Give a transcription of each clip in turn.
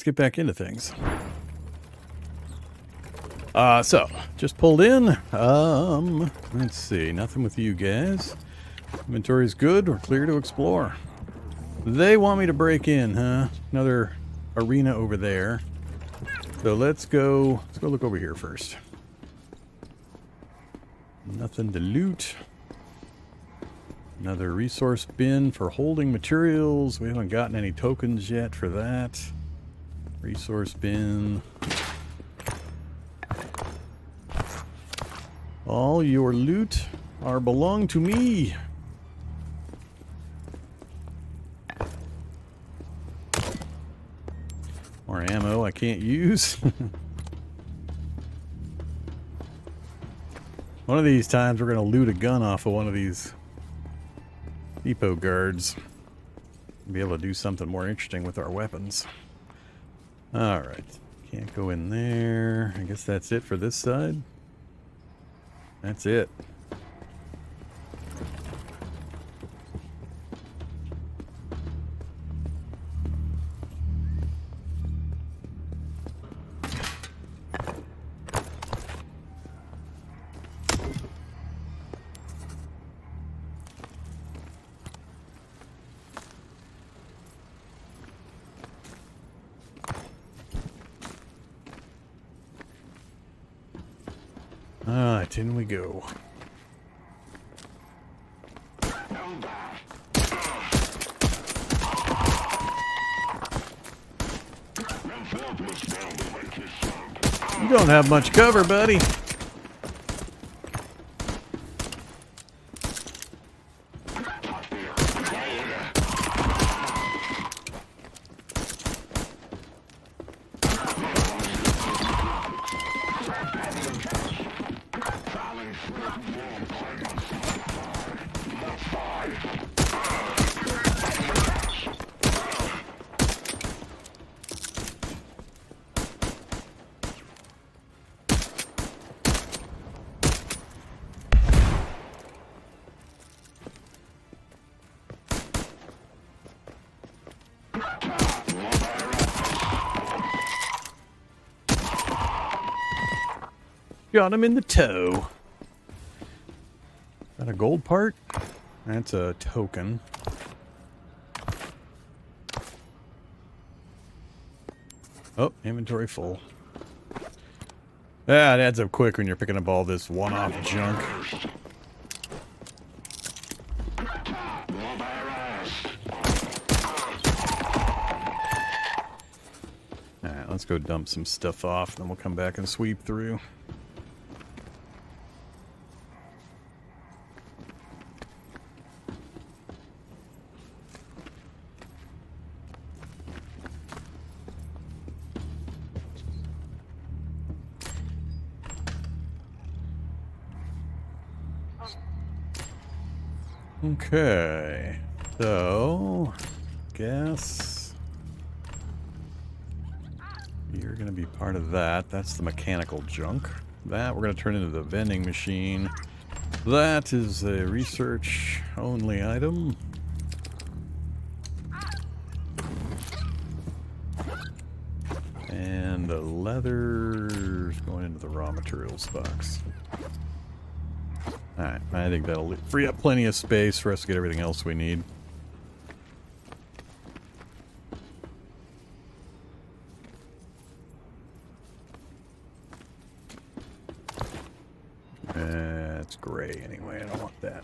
get back into things. So, just pulled in. Let's see. Nothing with you guys. Inventory's good. We're clear to explore. They want me to break in, huh? Another arena over there. So let's go look over here first. Nothing to loot. Another resource bin for holding materials. We haven't gotten any tokens yet for that. Resource bin. All your loot are belong to me. More ammo I can't use. One of these times we're going to loot a gun off of one of these depot guards. Be able to do something more interesting with our weapons. Alright. Can't go in there. I guess that's it for this side. That's it. Alright, in we go. You don't have much cover, buddy. Got him in the toe. Is that a gold part? That's a token. Oh, inventory full. Ah, it adds up quick when you're picking up all this one-off junk. Alright, let's go dump some stuff off, then we'll come back and sweep through. Okay, so guess you're going to be part of that. That's the mechanical junk. That we're going to turn into the vending machine. That is a research only item. And the leather's going into the raw materials box. Alright, I think that'll free up plenty of space for us to get everything else we need. It's gray anyway, I don't want that.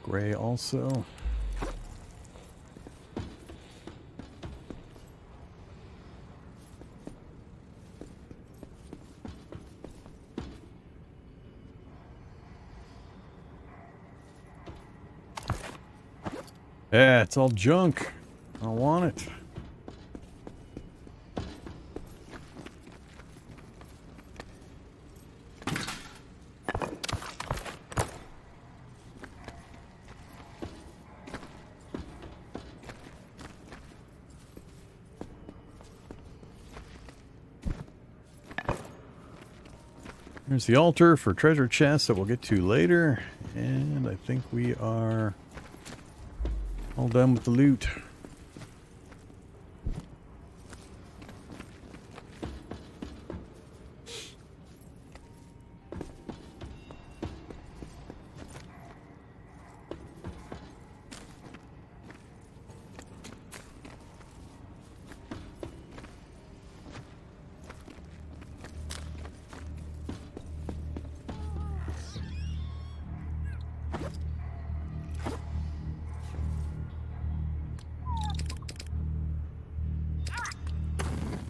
Gray also. Yeah, it's all junk. I don't want it. There's the altar for treasure chests that we'll get to later. And I think we are all done with the loot.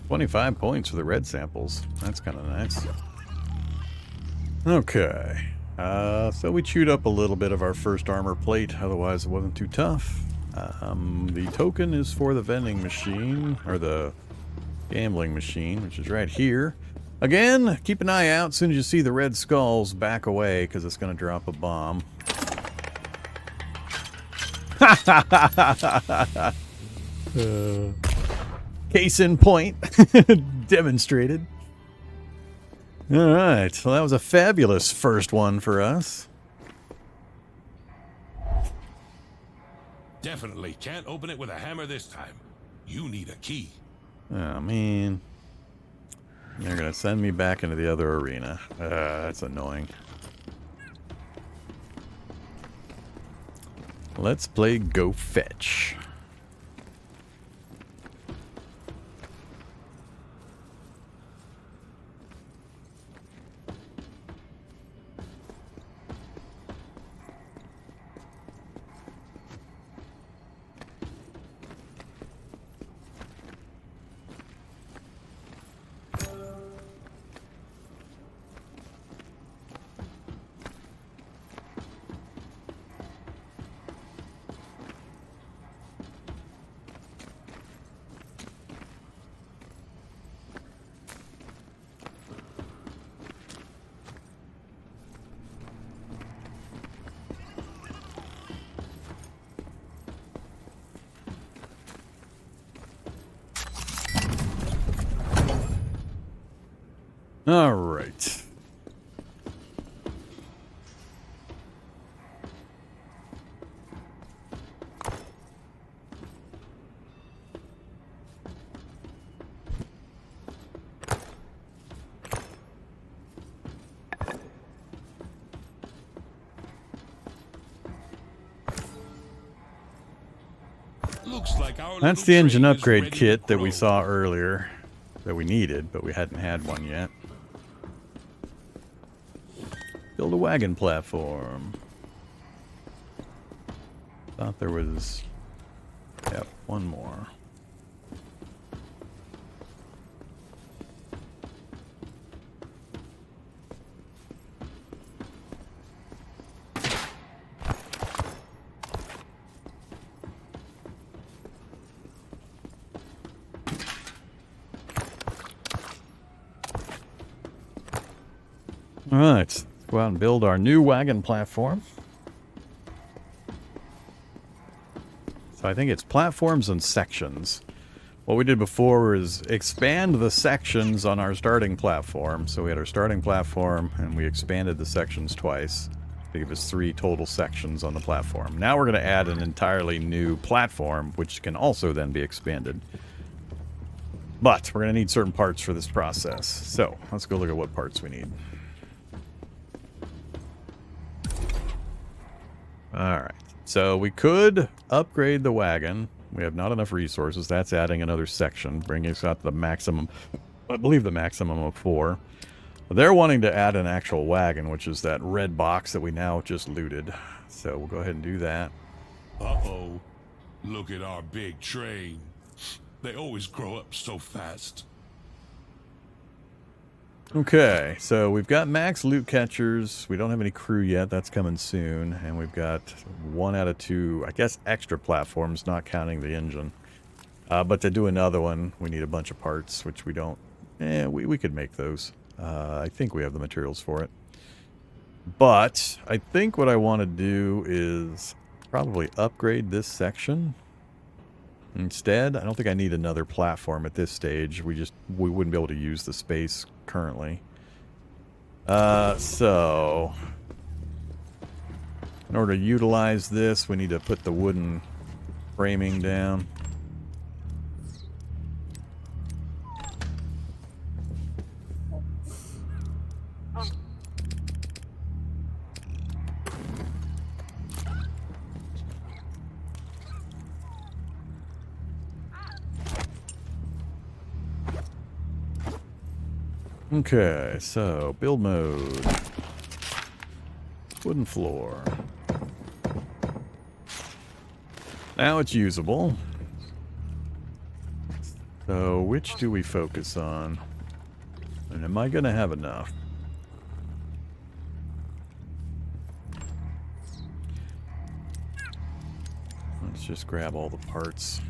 $25 points for the red samples. That's kind of nice. Okay. So we chewed up a little bit of our first armor plate. Otherwise, it wasn't too tough. The token is for the vending machine, or the gambling machine, which is right here. Again, keep an eye out. As soon as you see the red skulls, back away, because it's going to drop a bomb. Case in point. Demonstrated. Alright, well that was a fabulous first one for us. Definitely can't open it with a hammer this time. You need a key. Oh man. They're gonna send me back into the other arena. That's annoying. Let's play Go Fetch. All right. Looks like our That's the engine train is upgrade ready to kit that we grow. saw earlier that we needed, but we hadn't had one yet. Build a wagon platform. Thought there was... Yep, one more. Alright, let's go out and build our new wagon platform. So I think it's platforms and sections. What we did before was expand the sections on our starting platform. So we had our starting platform and we expanded the sections twice to give us 3 total sections on the platform. Now we're going to add an entirely new platform, which can also then be expanded. But we're going to need certain parts for this process. So let's go look at what parts we need. Alright, so we could upgrade the wagon. We have not enough resources. That's adding another section, bringing us out to the maximum, I believe the maximum of 4. They're wanting to add an actual wagon, which is that red box that we now just looted. So we'll go ahead and do that. Uh-oh. Look at our big train. They always grow up so fast. Okay, so we've got max loot catchers. We don't have any crew yet. That's coming soon. And we've got 1 out of 2, I guess, extra platforms, not counting the engine. But to do another one, we need a bunch of parts, which we don't... we could make those. I think we have the materials for it. But I think what I want to do is probably upgrade this section. Instead, I don't think I need another platform at this stage. We wouldn't be able to use the space currently. So in order to utilize this, we need to put the wooden framing down. Okay, so build mode. Wooden floor. Now it's usable. So which do we focus on? And am I gonna have enough? Let's just grab all the parts.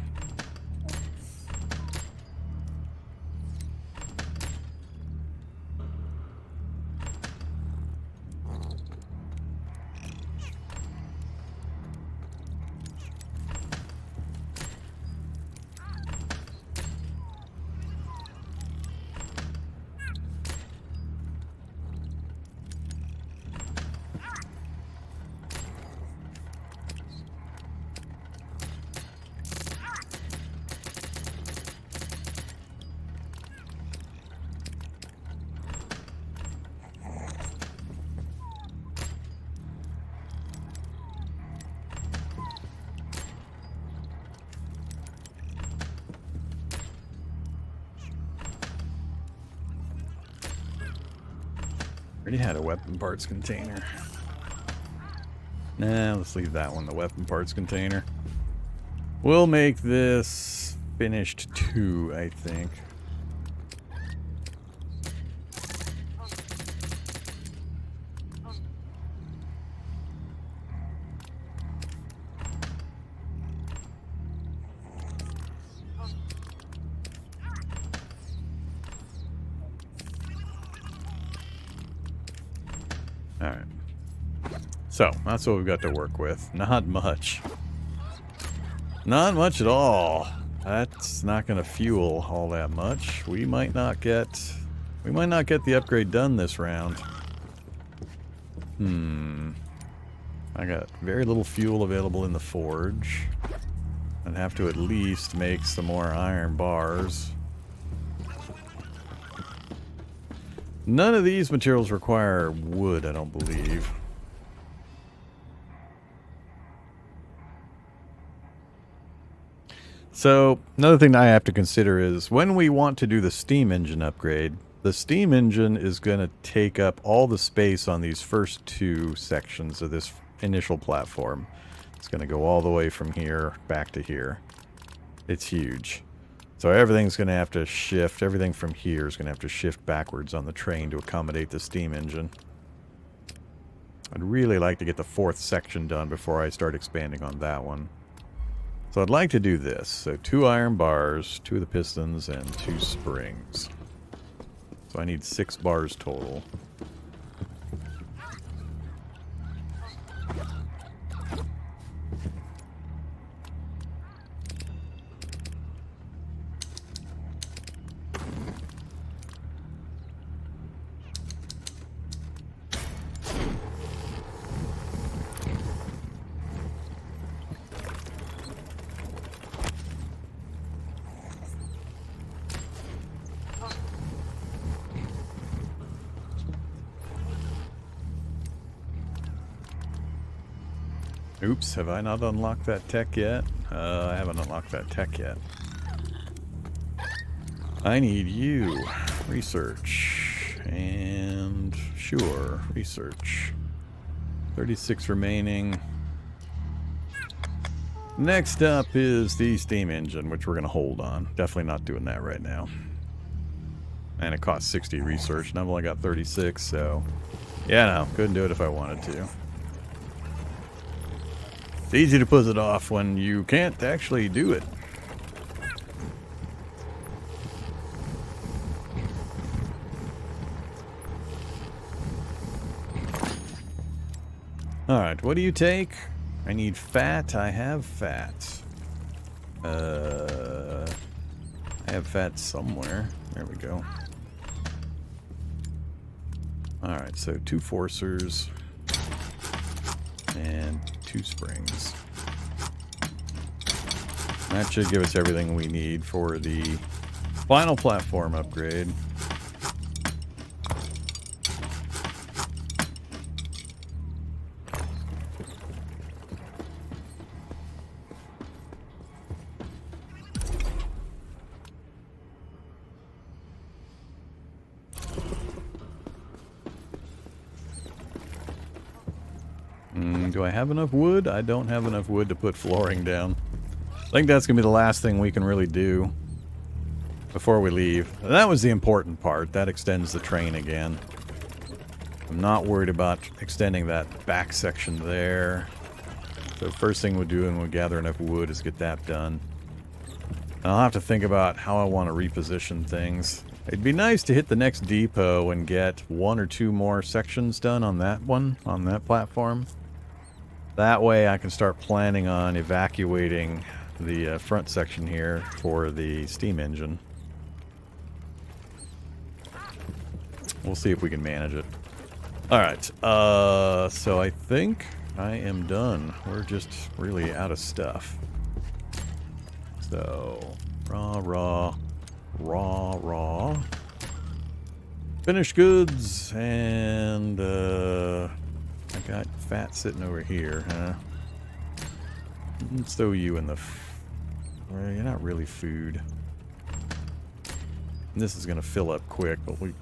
Already had a weapon parts container. Nah, let's leave that one, the weapon parts container. We'll make this finished 2, I think. Alright. So, that's what we've got to work with. Not much. Not much at all. That's not going to fuel all that much. We might not get the upgrade done this round. I got very little fuel available in the forge. I'd have to at least make some more iron bars. None of these materials require wood, I don't believe. So, another thing I have to consider is when we want to do the steam engine upgrade, the steam engine is going to take up all the space on these first 2 sections of this initial platform. It's going to go all the way from here back to here. It's huge. So everything's going to have to shift. Everything from here is going to have to shift backwards on the train to accommodate the steam engine. I'd really like to get the 4th section done before I start expanding on that one. So I'd like to do this. So 2 iron bars, 2 of the pistons, and 2 springs. So I need 6 bars total. Oops, have I not unlocked that tech yet? I haven't unlocked that tech yet. I need you. Research. And sure, research. 36 remaining. Next up is the steam engine, which we're going to hold on. Definitely not doing that right now. And it costs 60 research, and I've only got 36, so... yeah, no, couldn't do it if I wanted to. It's easy to put it off when you can't actually do it. Alright, what do you take? I need fat. I have fat. I have fat somewhere. There we go. Alright, so 2 forcers and 2 springs. That should give us everything we need for the final platform upgrade. Do I have enough wood? I don't have enough wood to put flooring down. I think that's going to be the last thing we can really do before we leave. And that was the important part. That extends the train again. I'm not worried about extending that back section there. So first thing we'll do when we gather enough wood is get that done. And I'll have to think about how I want to reposition things. It'd be nice to hit the next depot and get 1 or 2 more sections done on that one, on that platform. That way I can start planning on evacuating the front section here for the steam engine. We'll see if we can manage it. Alright, so I think I am done. We're just really out of stuff. So, raw. Finished goods, and I got fat sitting over here, huh? Let's throw you in the... well, you're not really food. And this is going to fill up quick, but we...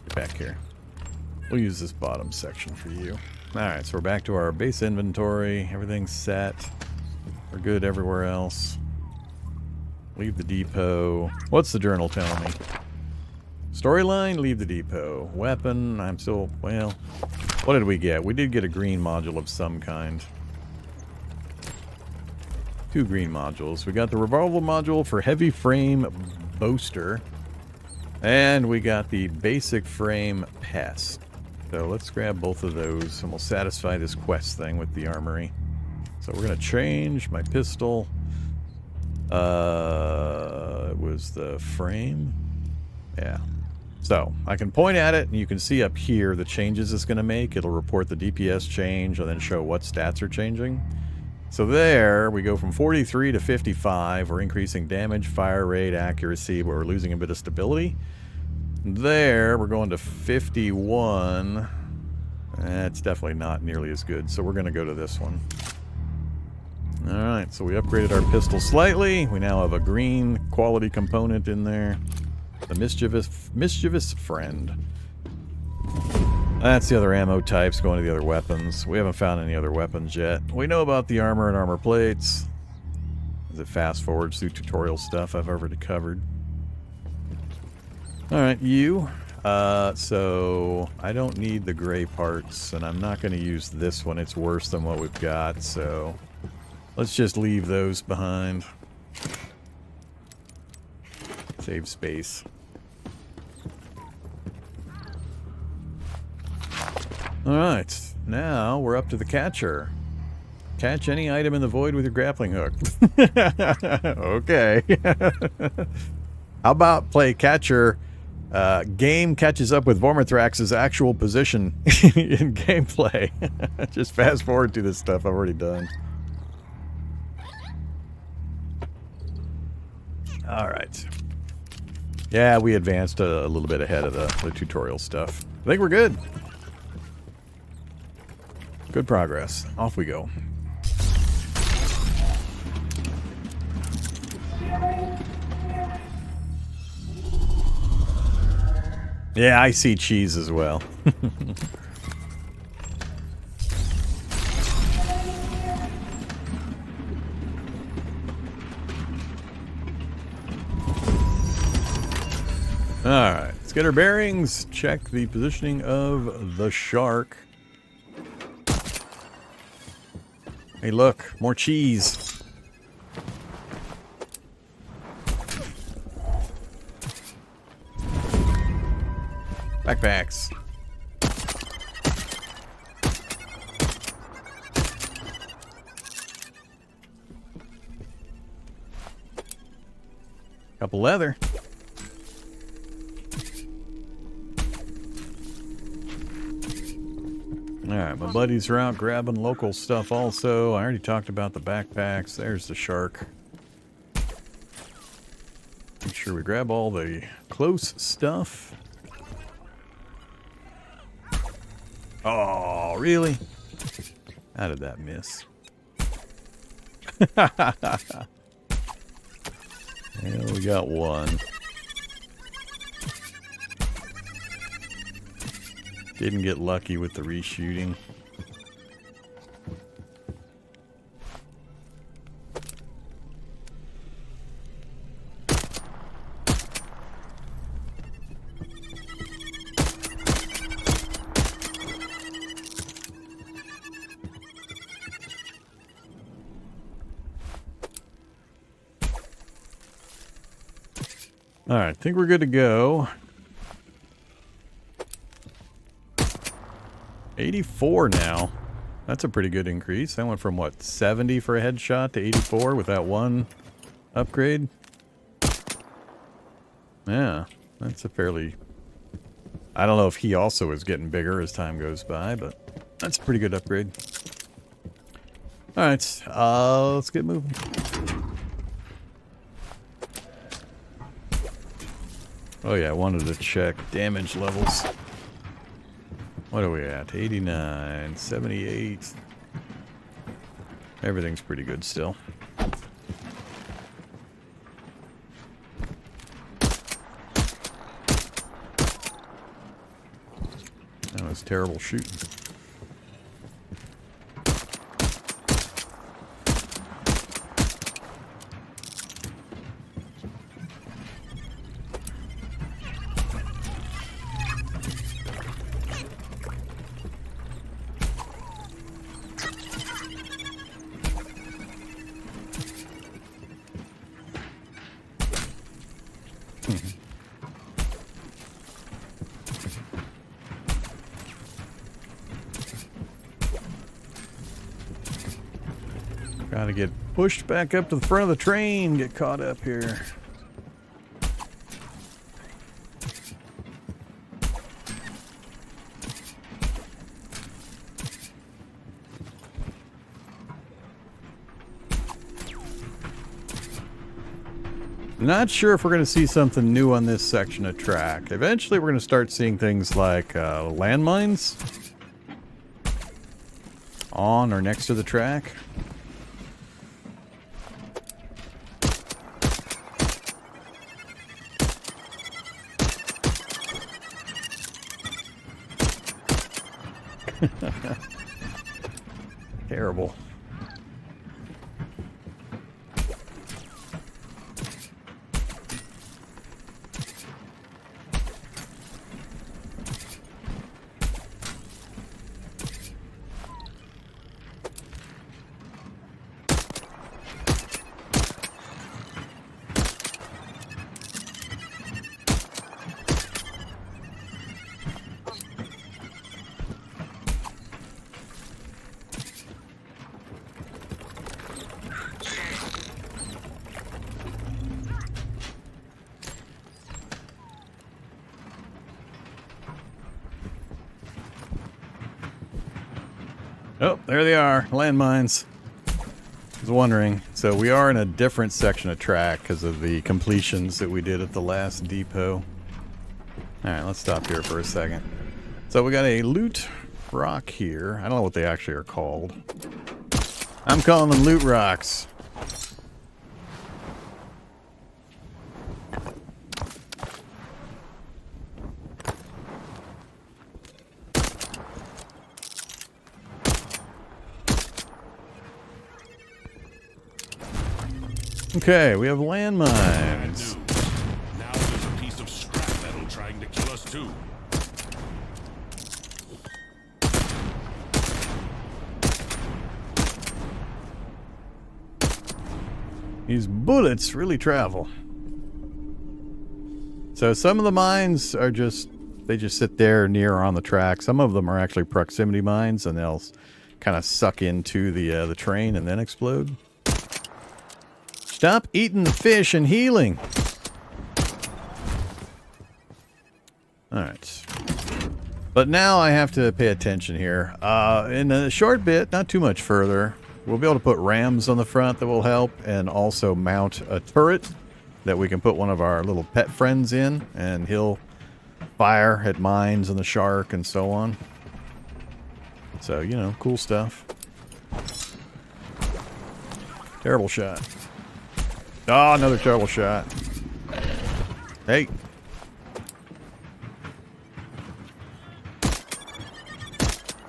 get back here. We'll use this bottom section for you. Alright, so we're back to our base inventory. Everything's set. We're good everywhere else. Leave the depot. What's the journal telling me? Storyline, leave the depot. Weapon, I'm still... well... what did we get? We did get a green module of some kind. 2 green modules. We got the revolver module for heavy frame boaster. And we got the basic frame pest. So let's grab both of those and we'll satisfy this quest thing with the armory. So we're going to change my pistol. It was the frame. Yeah. So I can point at it and you can see up here the changes it's going to make. It'll report the DPS change and then show what stats are changing. So there we go from 43 to 55. We're increasing damage, fire rate, accuracy, but we're losing a bit of stability. There we're going to 51. That's definitely not nearly as good. So we're going to go to this one. Alright, so we upgraded our pistol slightly. We now have a green quality component in there. The mischievous friend. That's the other ammo types going to the other weapons. We haven't found any other weapons yet. We know about the armor and armor plates. As it fast forwards through tutorial stuff I've already covered. Alright, you. So I don't need the gray parts, and I'm not going to use this one. It's worse than what we've got, so let's just leave those behind. Save space. Alright, now we're up to the catcher. Catch any item in the void with your grappling hook. Okay. How about play catcher? Game catches up with Vormithrax's actual position in gameplay. Just fast forward to this stuff I've already done. Alright. Yeah, we advanced a little bit ahead of the tutorial stuff. I think we're good. Good progress. Off we go. Yeah, I see cheese as well. Alright, let's get our bearings. Check the positioning of the shark. Hey, look, more cheese. Backpacks. Couple leather. Alright, my buddies are out grabbing local stuff also. I already talked about the backpacks. There's the shark. Make sure we grab all the close stuff. Oh, really? How did that miss? Yeah, we got one. Didn't get lucky with the reshooting. All right, I think we're good to go. 84 now. That's a pretty good increase. I went from, what, 70 for a headshot to 84 with that one upgrade? Yeah, that's a fairly... I don't know if he also is getting bigger as time goes by, but that's a pretty good upgrade. Alright, let's get moving. Oh yeah, I wanted to check damage levels. What are we at? 89, 78. Everything's pretty good still. That was terrible shooting. Gotta get pushed back up to the front of the train, get caught up here. Not sure if we're going to see something new on this section of track. Eventually we're going to start seeing things like landmines on or next to the track. Terrible. Oh, there they are, landmines. I was wondering. So we are in a different section of track because of the completions that we did at the last depot. Alright, let's stop here for a second. So we got a loot rock here. I don't know what they actually are called. I'm calling them loot rocks. Okay, we have landmines. Now there's a piece of scrap metal trying to kill us too. These bullets really travel. So some of the mines are they just sit there near or on the track. Some of them are actually proximity mines, and they'll kind of suck into the train and then explode. Stop eating the fish and healing. All right. But now I have to pay attention here. In a short bit, not too much further, we'll be able to put rams on the front that will help, and also mount a turret that we can put one of our little pet friends in, and he'll fire at mines and the shark and so on. So, you know, cool stuff. Terrible shot. Oh, another terrible shot. Hey.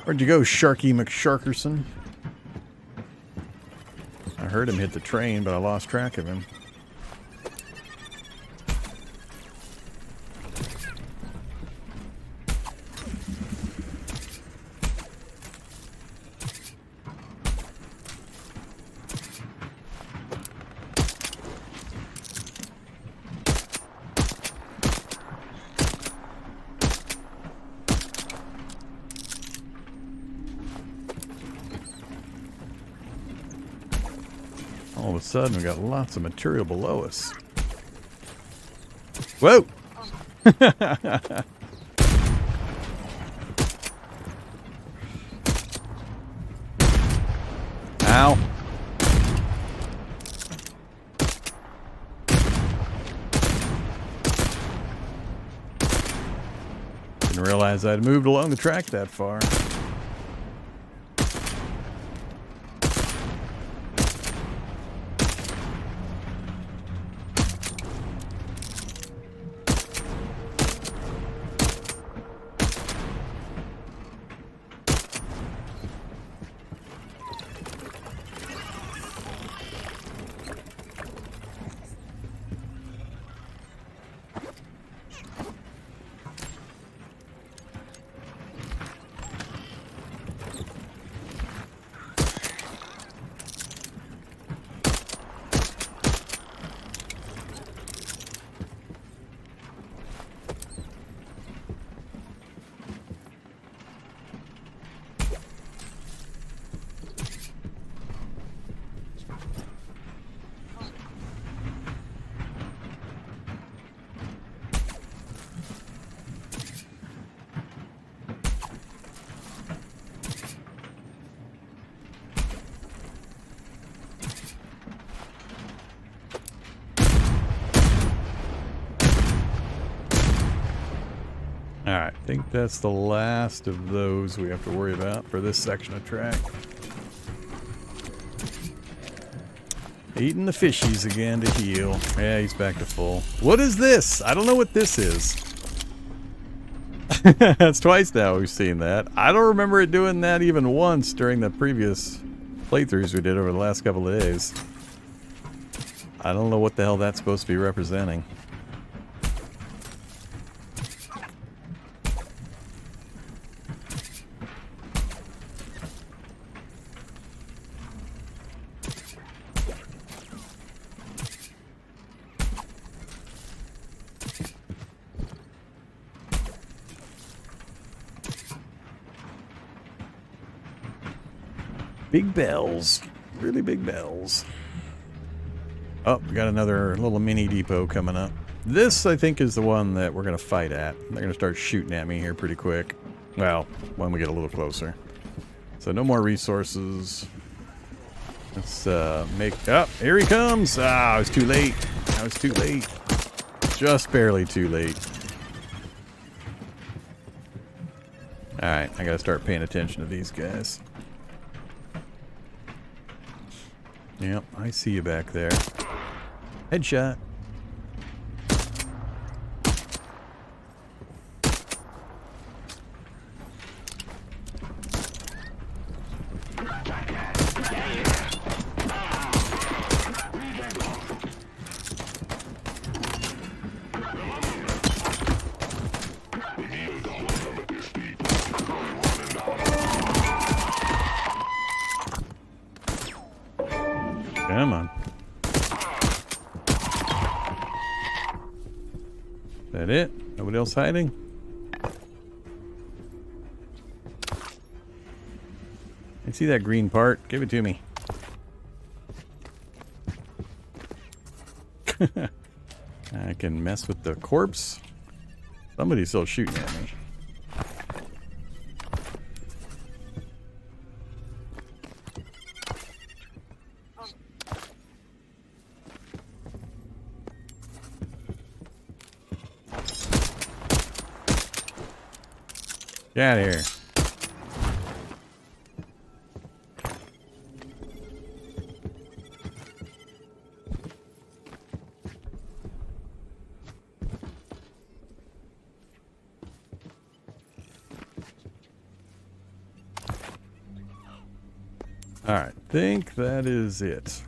Where'd you go, Sharky McSharkerson? I heard him hit the train, but I lost track of him. All of a sudden, we got lots of material below us. Whoa! Ow. Didn't realize I'd moved along the track that far. Alright, I think that's the last of those we have to worry about for this section of track. Eating the fishies again to heal. Yeah, he's back to full. What is this? I don't know what this is. That's twice now we've seen that. I don't remember it doing that even once during the previous playthroughs we did over the last couple of days. I don't know what the hell that's supposed to be representing. Big bells. Really big bells. Oh, we got another little mini depot coming up. This, I think, is the one that we're going to fight at. They're going to start shooting at me here pretty quick. Well, when we get a little closer. So no more resources. Let's make... Oh, here he comes! Ah, I was too late. I was too late. Just barely too late. Alright, I got to start paying attention to these guys. Yep, I see you back there. Headshot. Come on. Is that it? Nobody else hiding? I see that green part. Give it to me. I can mess with the corpse. Somebody's still shooting at me. Get out of here. Alright, think that is it.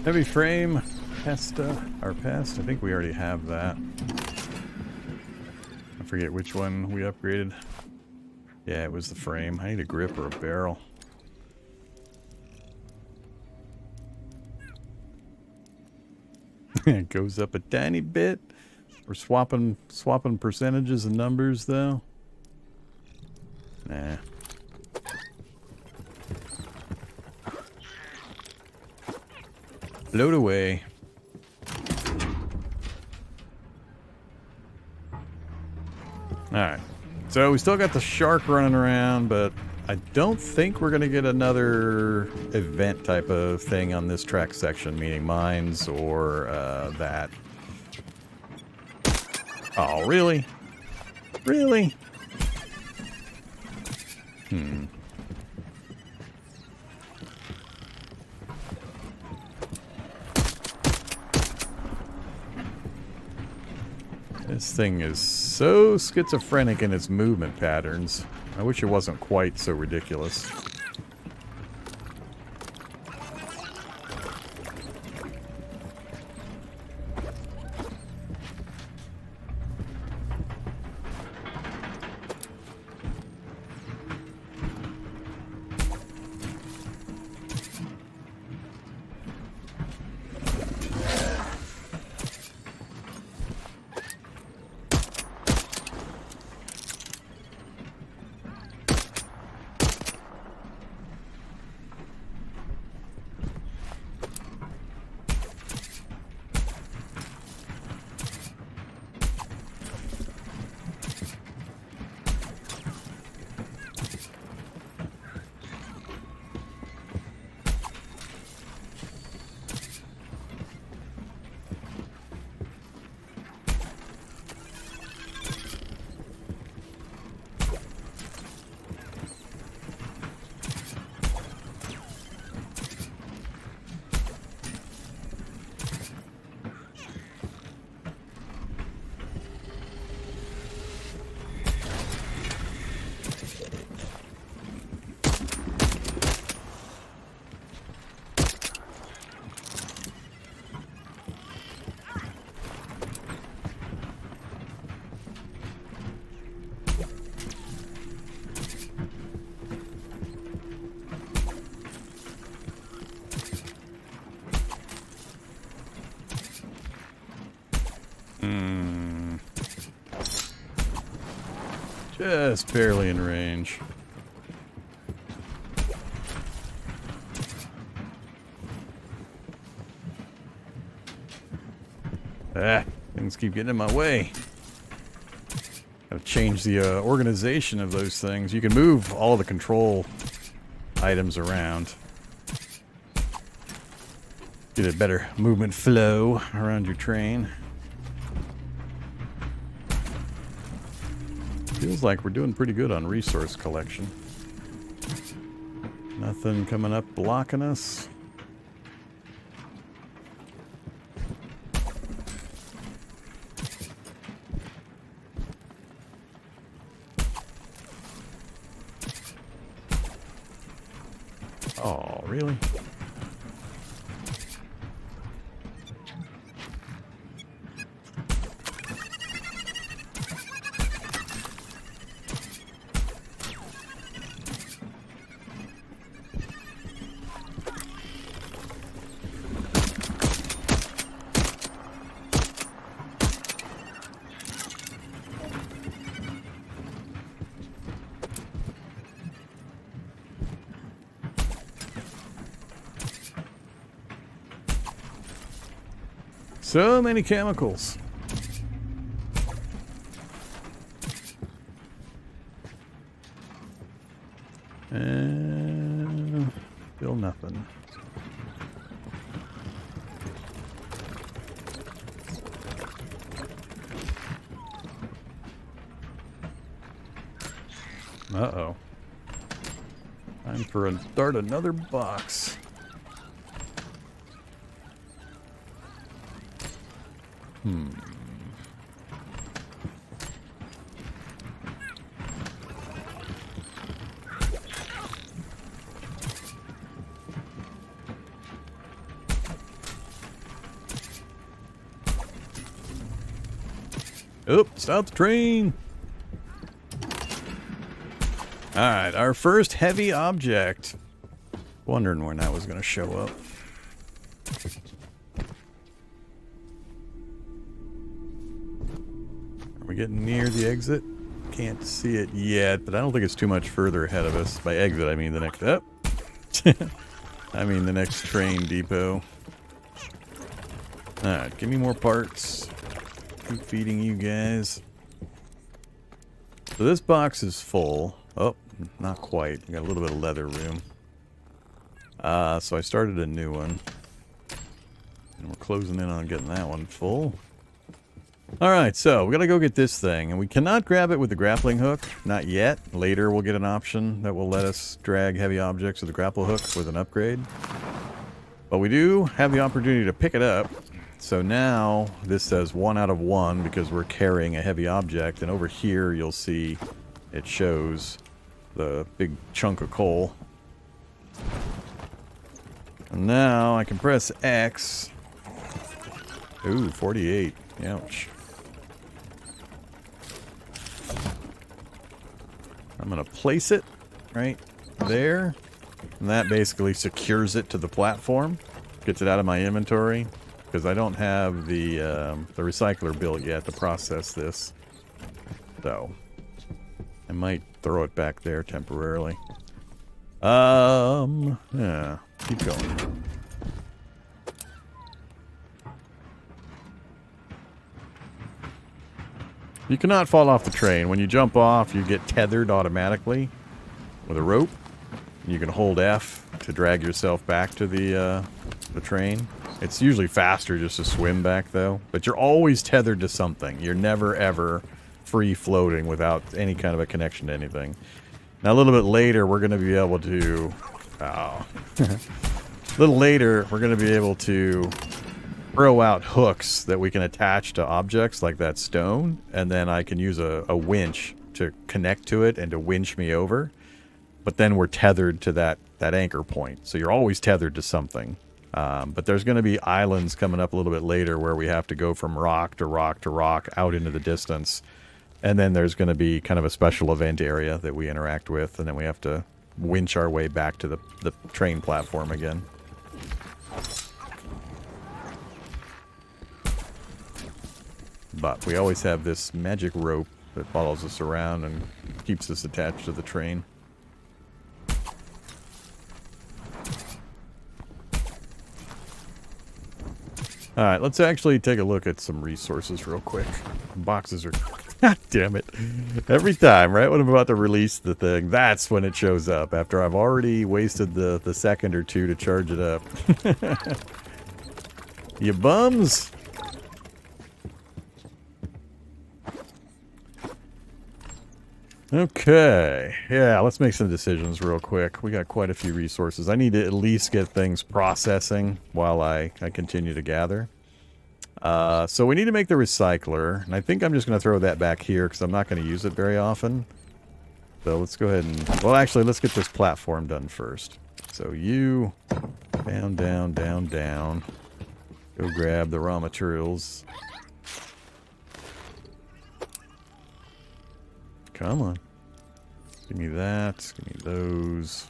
Heavy frame, Pesta, or Pest. I think we already have that. I forget which one we upgraded. Yeah, it was the frame. I need a grip or a barrel. It goes up a tiny bit. We're swapping percentages and numbers though. Nah. Float away. Alright. So we still got the shark running around, but I don't think we're going to get another event type of thing on this track section, meaning mines or that. Oh, really? Really? This thing is so schizophrenic in its movement patterns. I wish it wasn't quite so ridiculous. Just barely in range. Ah, things keep getting in my way. Gotta change the organization of those things. You can move all the control items around. Get a better movement flow around your train. Feels like we're doing pretty good on resource collection. Nothing coming up blocking us. Oh, really? So many chemicals. And still nothing. Uh-oh. Time for start another box. Oh, stop the train. Alright, our first heavy object. Wondering when that was going to show up. Are we getting near the exit? Can't see it yet, but I don't think it's too much further ahead of us. By exit, I mean the next... Oh. I mean the next train depot. Alright, give me more parts. Keep feeding you guys. So this box is full. Oh, not quite. We got a little bit of leather room. So I started a new one. And we're closing in on getting that one full. Alright, so we gotta go get this thing. And we cannot grab it with the grappling hook. Not yet. Later we'll get an option that will let us drag heavy objects with the grapple hook with an upgrade. But we do have the opportunity to pick it up. So now this says 1 out of 1 because we're carrying a heavy object. And over here you'll see it shows the big chunk of coal. And now I can press X. Ooh, 48. Ouch. I'm going to place it right there. And that basically secures it to the platform. Gets it out of my inventory. Because I don't have the recycler built yet to process this. So I might throw it back there temporarily. Yeah, keep going. You cannot fall off the train. When you jump off, you get tethered automatically with a rope. You can hold F to drag yourself back to the train. It's usually faster just to swim back, though. But you're always tethered to something. You're never, ever free floating without any kind of a connection to anything. Now, a little bit later, we're going to be able to... Oh. A little later, we're going to be able to throw out hooks that we can attach to objects like that stone. And then I can use a winch to connect to it and to winch me over. But then we're tethered to that anchor point. So you're always tethered to something. But there's going to be islands coming up a little bit later where we have to go from rock to rock to rock out into the distance. And then there's going to be kind of a special event area that we interact with. And then we have to winch our way back to the train platform again. But we always have this magic rope that follows us around and keeps us attached to the train. Alright, let's actually take a look at some resources real quick. Boxes are... God damn it. Every time, right when I'm about to release the thing, that's when it shows up. After I've already wasted the second or two to charge it up. You bums! Okay. Yeah, let's make some decisions real quick. We got quite a few resources. I need to at least get things processing while I continue to gather. So we need to make the recycler. And I think I'm just going to throw that back here because I'm not going to use it very often. So let's go ahead and... Well, actually, let's get this platform done first. So you... Down, down, down, down. Go grab the raw materials. Come on. Give me that. Give me those.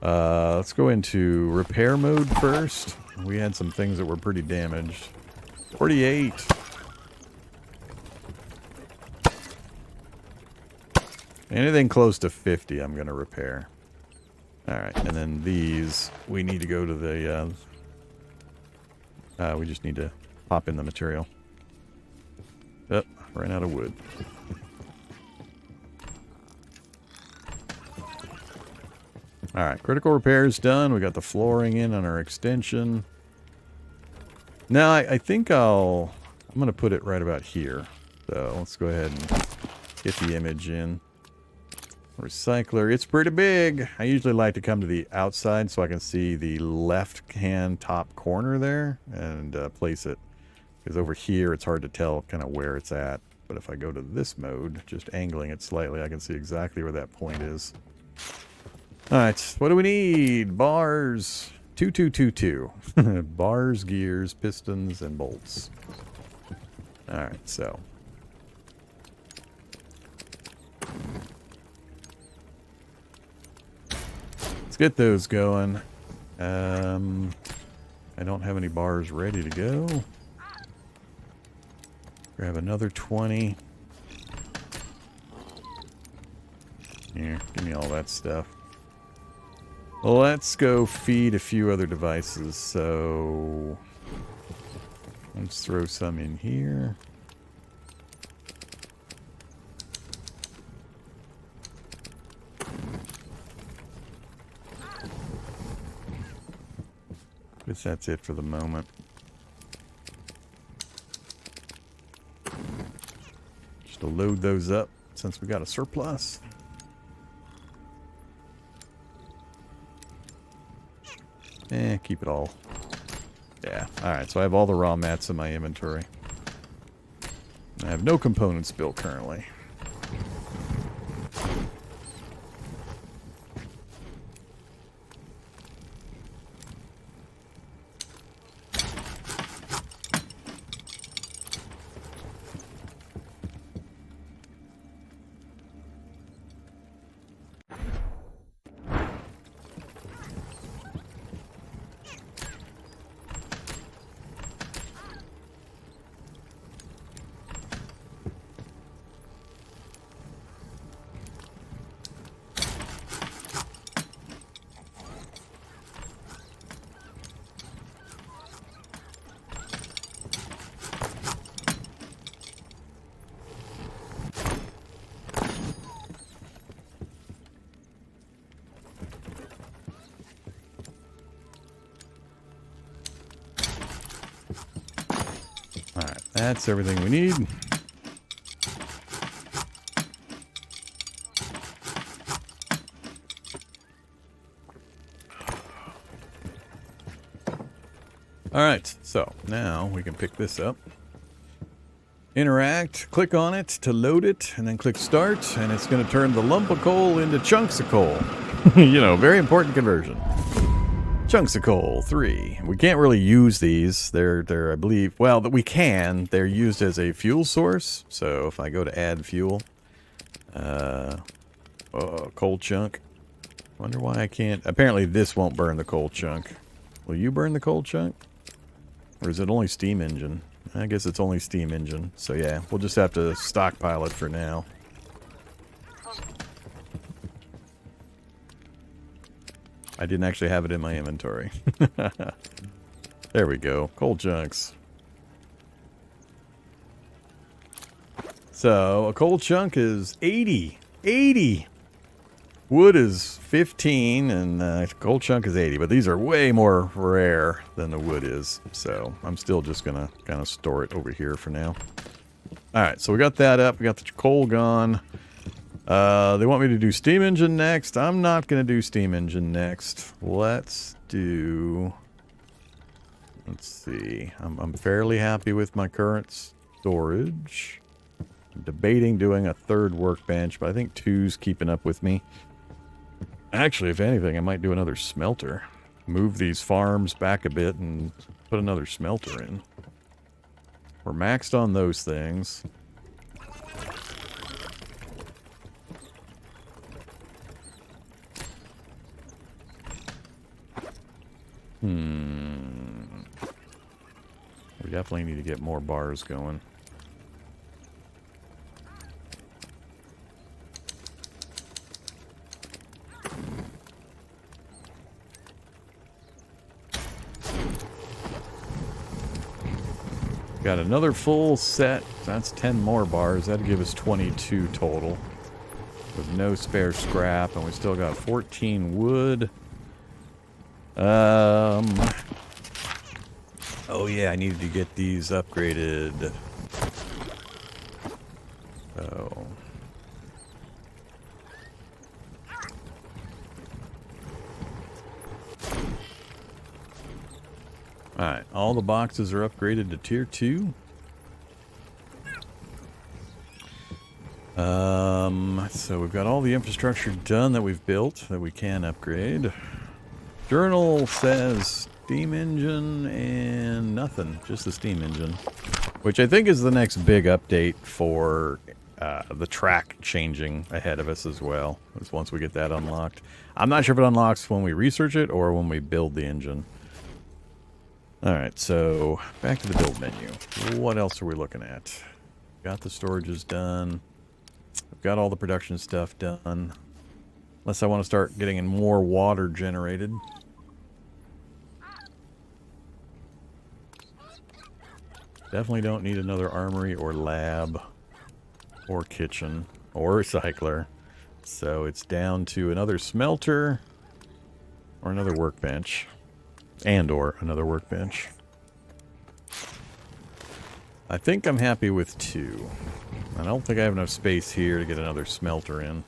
Let's go into repair mode first. We had some things that were pretty damaged. 48. Anything close to 50 I'm going to repair. Alright, and then these, we need to go to the We just need to pop in the material. Oh, ran out of wood. Alright, critical repairs done. We got the flooring in on our extension. Now, I think I'm going to put it right about here. So, let's go ahead and get the image in. Recycler, it's pretty big. I usually like to come to the outside so I can see the left-hand top corner there and place it. Because over here, it's hard to tell kind of where it's at. But if I go to this mode, just angling it slightly, I can see exactly where that point is. Alright, what do we need? Bars. 2222. Bars, gears, pistons, and bolts. Alright, so. Let's get those going. I don't have any bars ready to go. Grab another 20. Here, give me all that stuff. Let's go feed a few other devices. So let's throw some in here. Guess that's it for the moment. Just to load those up since we got a surplus. Keep it all. Yeah, alright, so I have all the raw mats in my inventory. I have no components built currently. Alright, that's everything we need. Alright, so now we can pick this up. Interact, click on it to load it, and then click start, and it's going to turn the lump of coal into chunks of coal. You know, very important conversion. Chunks of coal, 3. We can't really use these. They're I believe, well, that we can. They're used as a fuel source. So if I go to add fuel, coal chunk. Wonder why I can't. Apparently this won't burn the coal chunk. Will you burn the coal chunk? Or is it only steam engine? I guess it's only steam engine. So yeah, we'll just have to stockpile it for now. I didn't actually have it in my inventory. There we go. Coal chunks. So, a coal chunk is 80. 80! Wood is 15, and coal chunk is 80. But these are way more rare than the wood is. So, I'm still just going to kind of store it over here for now. Alright, so we got that up. We got the coal gone. They want me to do steam engine next. I'm not going to do steam engine next. Let's see. I'm fairly happy with my current storage. I'm debating doing a 3rd workbench, but I think 2's keeping up with me. Actually, if anything, I might do another smelter. Move these farms back a bit and put another smelter in. We're maxed on those things. We definitely need to get more bars going. Got another full set. That's 10 more bars. That'd give us 22 total. With no spare scrap, and we still got 14 wood. Oh yeah, I needed to get these upgraded. Oh. Alright, all the boxes are upgraded to tier 2. So we've got all the infrastructure done that we've built that we can upgrade. Journal says steam engine and nothing, just the steam engine. Which I think is the next big update for the track changing ahead of us as well, is once we get that unlocked. I'm not sure if it unlocks when we research it or when we build the engine. Alright, so back to the build menu. What else are we looking at? Got the storages done. I've got all the production stuff done. Unless I want to start getting in more water generated. Definitely don't need another armory or lab or kitchen or recycler. So it's down to another smelter or another workbench. And or another workbench. I think I'm happy with 2. I don't think I have enough space here to get another smelter in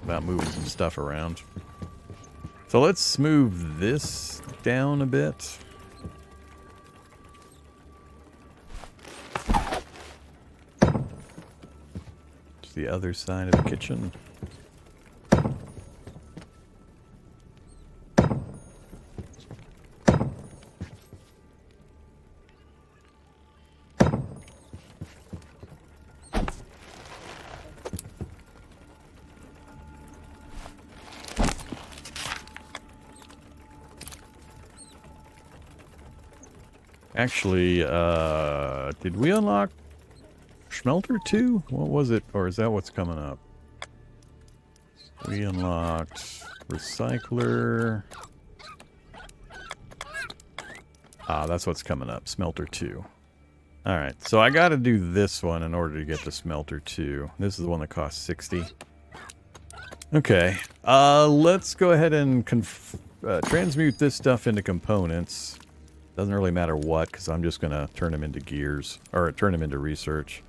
without moving some stuff around. So let's move this down a bit. To the other side of the kitchen. Actually, did we unlock Smelter 2? What was it? Or is that what's coming up? We unlocked Recycler. Ah, that's what's coming up. Smelter 2. Alright, so I gotta do this one in order to get to Smelter 2. This is the one that costs 60. Okay, let's go ahead and transmute this stuff into components. Doesn't really matter what, because I'm just going to turn them into gears, or turn them into research.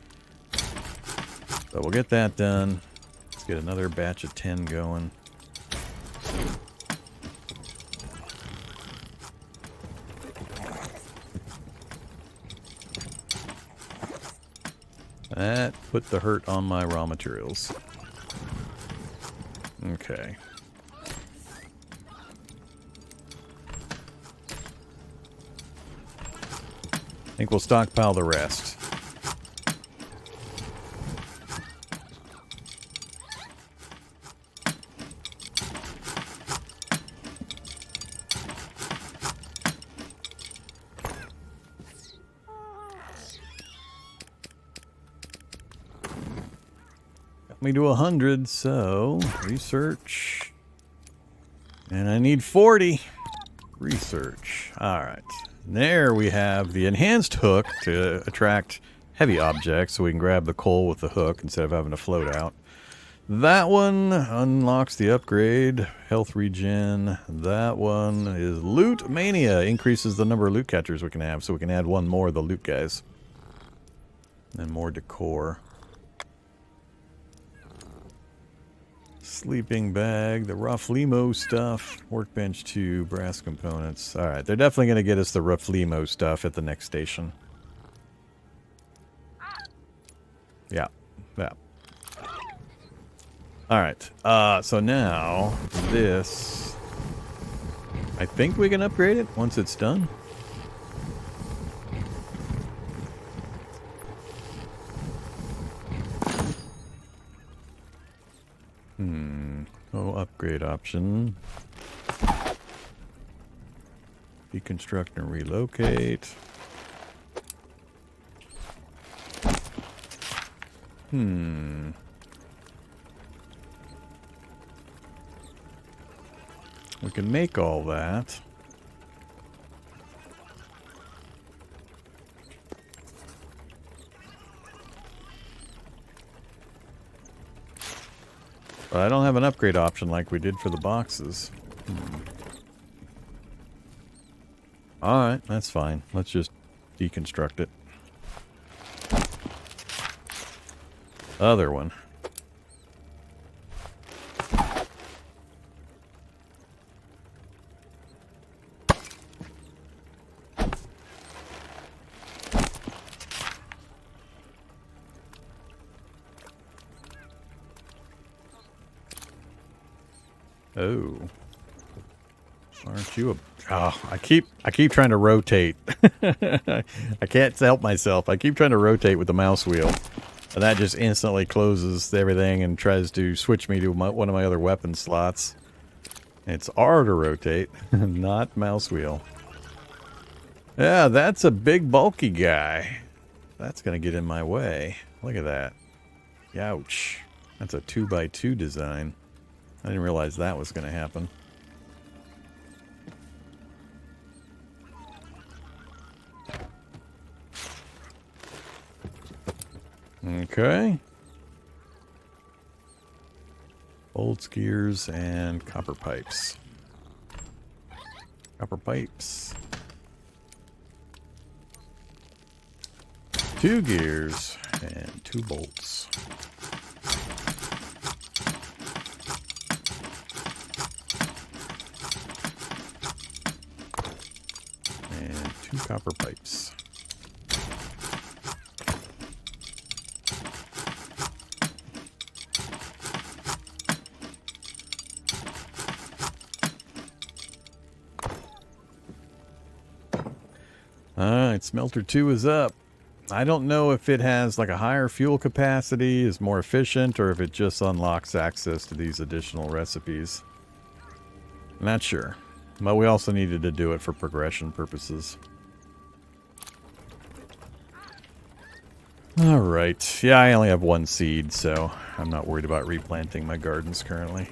So we'll get that done. Let's get another batch of 10 going. That put the hurt on my raw materials. Okay. I think we'll stockpile the rest. Got me to 100, so research. And I need 40. Research. Alright. There we have the enhanced hook to attract heavy objects so we can grab the coal with the hook instead of having to float out. That one unlocks the upgrade, health regen. That one is Loot Mania, increases the number of loot catchers we can have so we can add one more of the loot guys. And more decor. Sleeping bag, the Raflimo stuff, workbench 2, brass components. Alright, they're definitely going to get us the Raflimo stuff at the next station. Yeah, yeah. Alright, so now, this... I think we can upgrade it once it's done. Oh, upgrade option. Deconstruct and relocate. We can make all that. But I don't have an upgrade option like we did for the boxes. Alright, that's fine. Let's just deconstruct it. Other one. Oh. Aren't you a... Oh, I keep trying to rotate. I can't help myself. I keep trying to rotate with the mouse wheel. And that just instantly closes everything and tries to switch me to one of my other weapon slots. It's R to rotate, not mouse wheel. Yeah, that's a big bulky guy. That's going to get in my way. Look at that. Ouch. That's a 2x2 design. I didn't realize that was going to happen. Okay. Old skiers and copper pipes. Copper pipes. 2 gears and 2 bolts. And 2 copper pipes. Alright, smelter 2 is up. I don't know if it has like a higher fuel capacity, is more efficient, or if it just unlocks access to these additional recipes. Not sure. But we also needed to do it for progression purposes. Alright. Yeah, I only have 1 seed, so I'm not worried about replanting my gardens currently.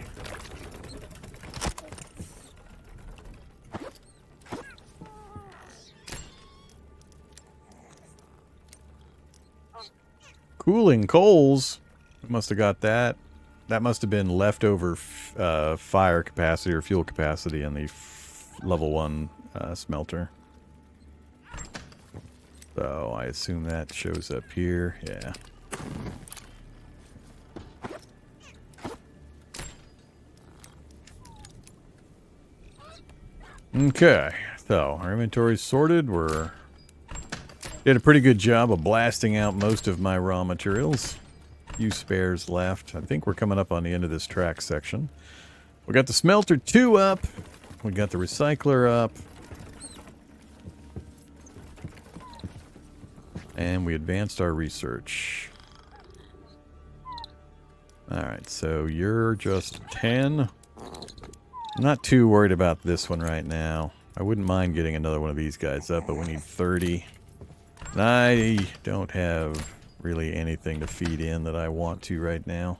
Cooling coals. Must have got that. That must have been leftover fire capacity or fuel capacity in the level 1 smelter. So I assume that shows up here. Yeah. Okay. So our inventory's sorted. We're... Did a pretty good job of blasting out most of my raw materials. A few spares left. I think we're coming up on the end of this track section. We got the smelter 2 up. We got the recycler up. And we advanced our research. Alright, so you're just 10. I'm not too worried about this one right now. I wouldn't mind getting another one of these guys up, but we need 30. I don't have really anything to feed in that I want to right now.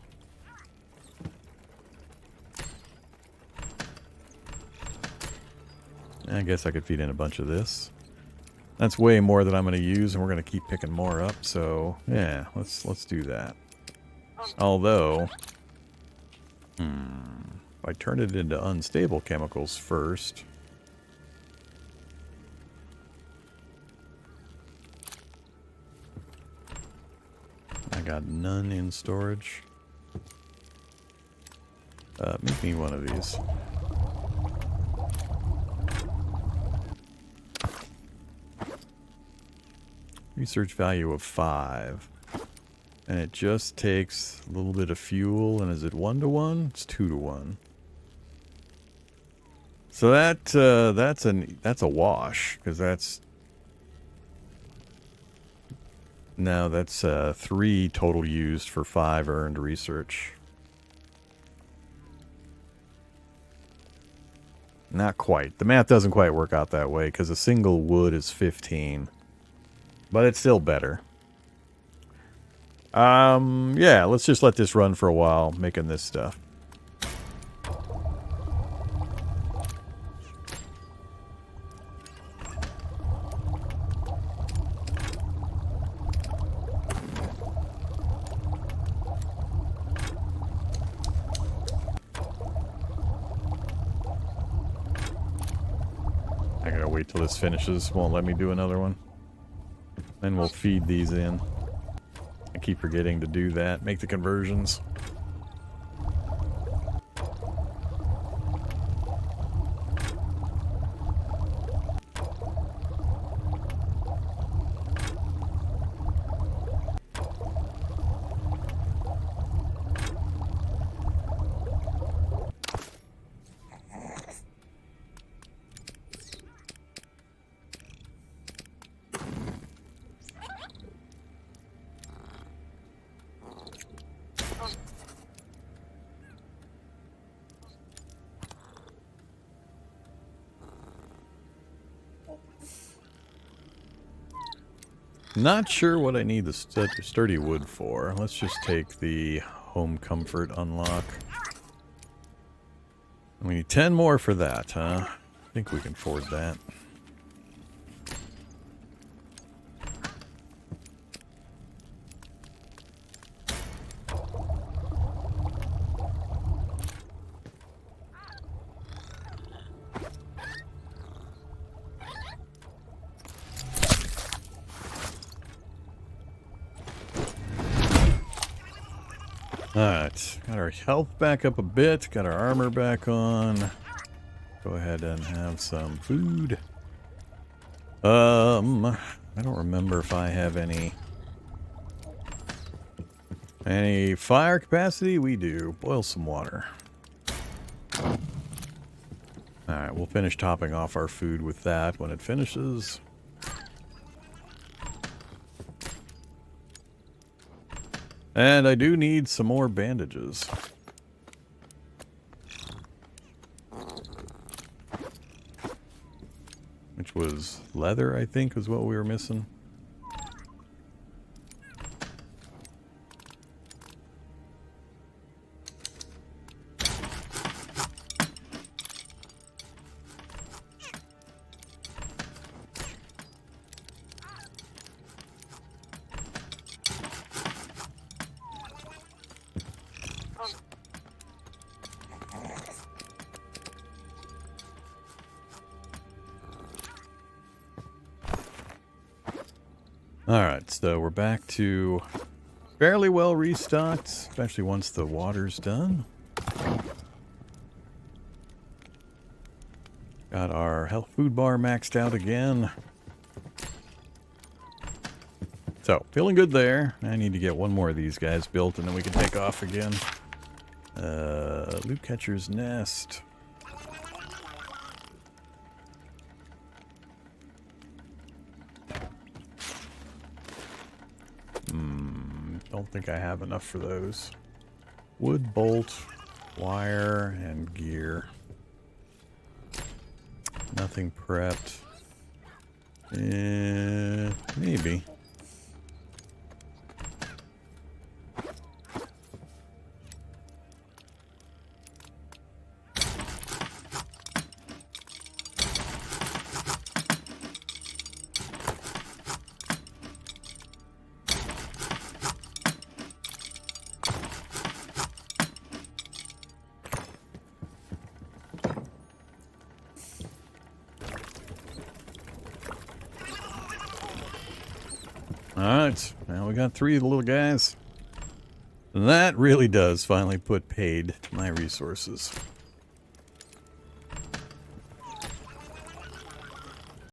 I guess I could feed in a bunch of this. That's way more than I'm going to use, and we're going to keep picking more up. So yeah, let's do that. Although, if I turn it into unstable chemicals first. I got none in storage. Make me one of these. Research value of 5. And it just takes a little bit of fuel. And is it 1-to-1? It's 2-to-1. So that's a wash, because that's... No, that's 3 total used for 5 earned research. Not quite. The math doesn't quite work out that way, because a single wood is 15. But it's still better. Yeah, let's just let this run for a while, making this stuff. wait till this finishes. Won't let me do another one. Then we'll feed these in. I keep forgetting to do that. Make the conversions. Not sure what I need the sturdy wood for. Let's just take the home comfort unlock. We need 10 more for that, huh? I think we can afford that. Alright, got our health back up a bit, got our armor back on. Go ahead and have some food. I don't remember if I have any fire capacity. We do. Boil some water. Alright, we'll finish topping off our food with that when it finishes. And I do need some more bandages. Which was leather, I think, was what we were missing. Alright, so we're back to fairly well restocked, especially once the water's done. Got our health food bar maxed out again. So, feeling good there. I need to get one more of these guys built and then we can take off again. Loot catcher's nest. Don't think I have enough for those. Wood, bolt, wire, and gear. Nothing prepped. Maybe. Alright, now we got 3 of the little guys. That really does finally put paid to my resources.